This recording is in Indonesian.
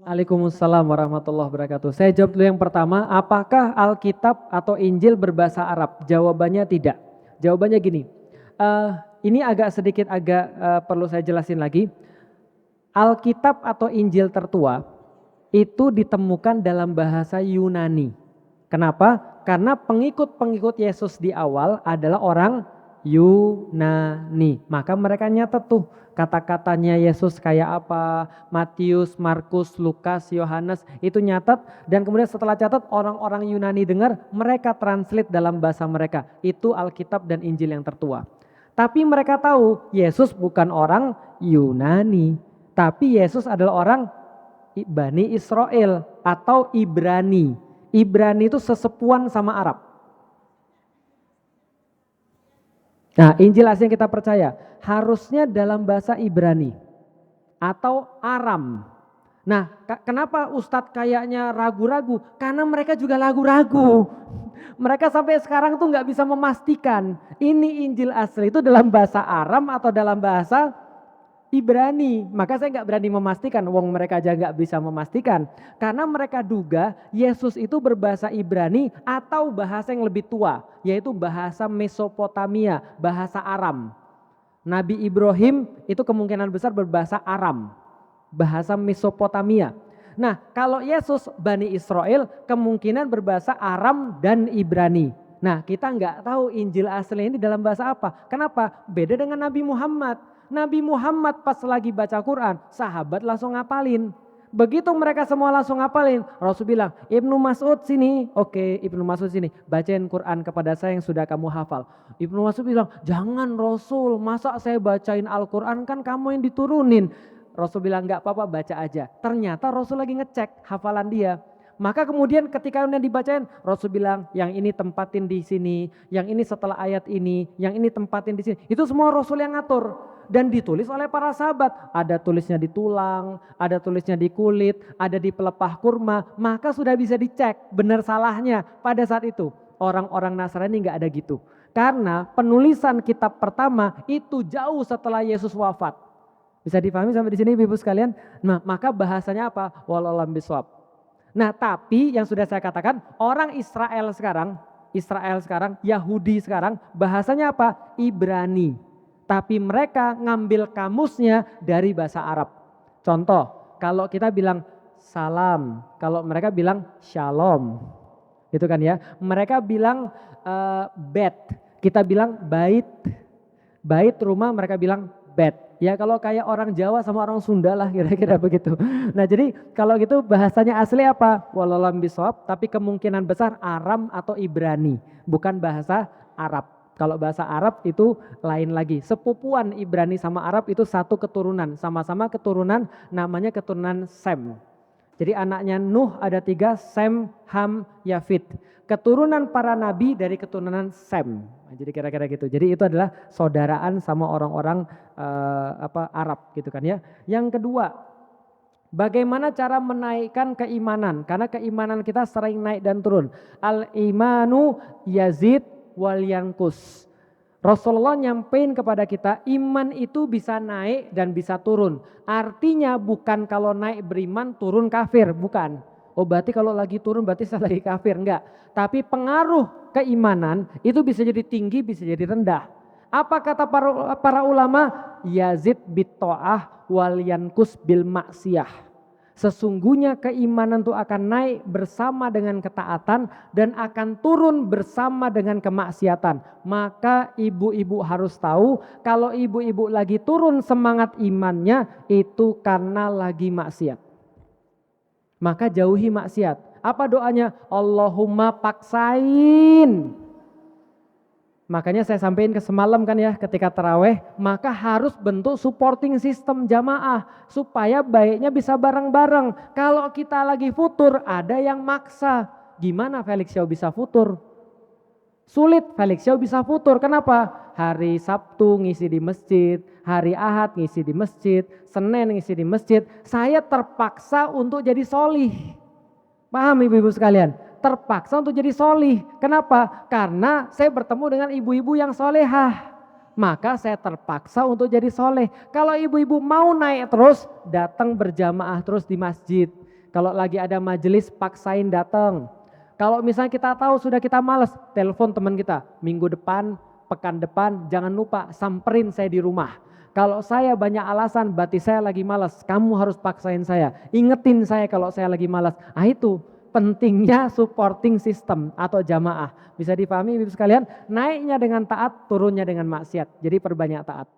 Waalaikumsalam warahmatullahi wabarakatuh. Saya jawab dulu yang pertama, apakah Alkitab atau Injil berbahasa Arab? Jawabannya tidak. Jawabannya gini, ini perlu saya jelasin lagi. Alkitab atau Injil tertua itu ditemukan dalam bahasa Yunani. Kenapa? Karena pengikut-pengikut Yesus di awal adalah orang Yunani. Maka mereka nyatet tuh kata-katanya Yesus kayak apa, Matius, Markus, Lukas, Yohanes itu nyatet, dan kemudian setelah catat orang-orang Yunani dengar, mereka translate dalam bahasa mereka. Itu Alkitab dan Injil yang tertua. Tapi mereka tahu Yesus bukan orang Yunani, tapi Yesus adalah orang Bani Israel atau Ibrani. Ibrani itu sesepuan sama Arab. Nah, Injil asli yang kita percaya harusnya dalam bahasa Ibrani atau Aram. Nah, kenapa Ustadz kayaknya ragu-ragu? Karena mereka juga ragu-ragu. Mereka sampai sekarang tuh nggak bisa memastikan ini Injil asli itu dalam bahasa Aram atau dalam bahasa Ibrani. Maka saya nggak berani memastikan, wong mereka aja nggak bisa memastikan. Karena mereka duga Yesus itu berbahasa Ibrani atau bahasa yang lebih tua, yaitu bahasa Mesopotamia, bahasa Aram. Nabi Ibrahim itu kemungkinan besar berbahasa Aram, bahasa Mesopotamia. Nah, kalau Yesus Bani Israel kemungkinan berbahasa Aram dan Ibrani. Nah, kita nggak tahu Injil asli ini dalam bahasa apa. Kenapa? Beda dengan Nabi Muhammad. Nabi Muhammad pas lagi baca Quran, sahabat langsung ngapalin. Begitu mereka semua langsung ngapalin, Rasul bilang, Ibnu Mas'ud sini, oke Ibnu Mas'ud sini, bacain Quran kepada saya yang sudah kamu hafal. Ibnu Mas'ud bilang, jangan Rasul, masa saya bacain Al-Quran, kan kamu yang diturunin. Rasul bilang, enggak apa-apa, baca aja. Ternyata Rasul lagi ngecek hafalan dia. Maka kemudian ketika yang dibacain, Rasul bilang, yang ini tempatin di sini, yang ini setelah ayat ini, yang ini tempatin di sini. Itu semua Rasul yang ngatur. Dan ditulis oleh para sahabat. Ada tulisnya di tulang, ada tulisnya di kulit, ada di pelepah kurma. Maka sudah bisa dicek benar salahnya pada saat itu. Orang-orang Nasrani nggak ada gitu. Karena penulisan kitab pertama itu jauh setelah Yesus wafat. Bisa dipahami sampai di sini Ibu sekalian? Nah, maka bahasanya apa? Wallahu a'lam bishawab. Nah, tapi yang sudah saya katakan, orang Israel sekarang, Yahudi sekarang, bahasanya apa? Ibrani. Tapi mereka ngambil kamusnya dari bahasa Arab. Contoh, kalau kita bilang salam, kalau mereka bilang shalom. Gitu kan ya. Mereka bilang bed, kita bilang bait. Bait rumah mereka bilang bed. Ya kalau kayak orang Jawa sama orang Sunda lah kira-kira begitu. Nah jadi kalau gitu bahasanya asli apa? Wallahu a'lam bishawab, tapi kemungkinan besar Aram atau Ibrani, bukan bahasa Arab. Kalau bahasa Arab itu lain lagi. Sepupuan Ibrani sama Arab itu satu keturunan. Sama-sama keturunan namanya keturunan Sem. Jadi anaknya Nuh ada 3, Sem, Ham, Yafid. Keturunan para nabi dari keturunan Sem. Jadi kira-kira gitu. Jadi itu adalah saudaraan sama orang-orang Arab gitu kan ya. Yang kedua, bagaimana cara menaikkan keimanan? Karena keimanan kita sering naik dan turun. Al-imanu yazid wal yankus. Rasulullah nyampein kepada kita iman itu bisa naik dan bisa turun. Artinya bukan kalau naik beriman turun kafir, bukan. Oh berarti kalau lagi turun berarti saya lagi kafir, enggak. Tapi pengaruh keimanan itu bisa jadi tinggi, bisa jadi rendah. Apa kata para ulama? Yazid bit ta'ah wal yankus bil maksiyah. Sesungguhnya keimanan itu akan naik bersama dengan ketaatan dan akan turun bersama dengan kemaksiatan. Maka ibu-ibu harus tahu kalau ibu-ibu lagi turun semangat imannya itu karena lagi maksiat. Maka jauhi maksiat. Apa doanya? Allahumma paksain. Makanya saya sampaikan ke semalam kan ya ketika taraweh, maka harus bentuk supporting system jamaah supaya baiknya bisa bareng-bareng. Kalau kita lagi futur ada yang maksa, gimana Felix Xiao bisa futur? Sulit Felix Xiao bisa futur, kenapa? Hari Sabtu ngisi di masjid, hari Ahad ngisi di masjid, Senin ngisi di masjid, saya terpaksa untuk jadi solih. Paham ibu-ibu sekalian? Terpaksa untuk jadi solih. Kenapa? Karena saya bertemu dengan ibu-ibu yang solehah. maka saya terpaksa untuk jadi soleh. Kalau ibu-ibu mau naik terus, datang berjamaah terus di masjid. Kalau lagi ada majelis, paksain datang. Kalau misalnya kita tahu sudah kita malas, telepon teman kita, minggu depan, pekan depan, jangan lupa samperin saya di rumah. Kalau saya banyak alasan, berarti saya lagi malas, kamu harus paksain saya. Ingetin saya kalau saya lagi malas. Ah itu pentingnya supporting system atau jamaah. Bisa dipahami ibu sekalian, naiknya dengan taat, turunnya dengan maksiat. Jadi perbanyak taat.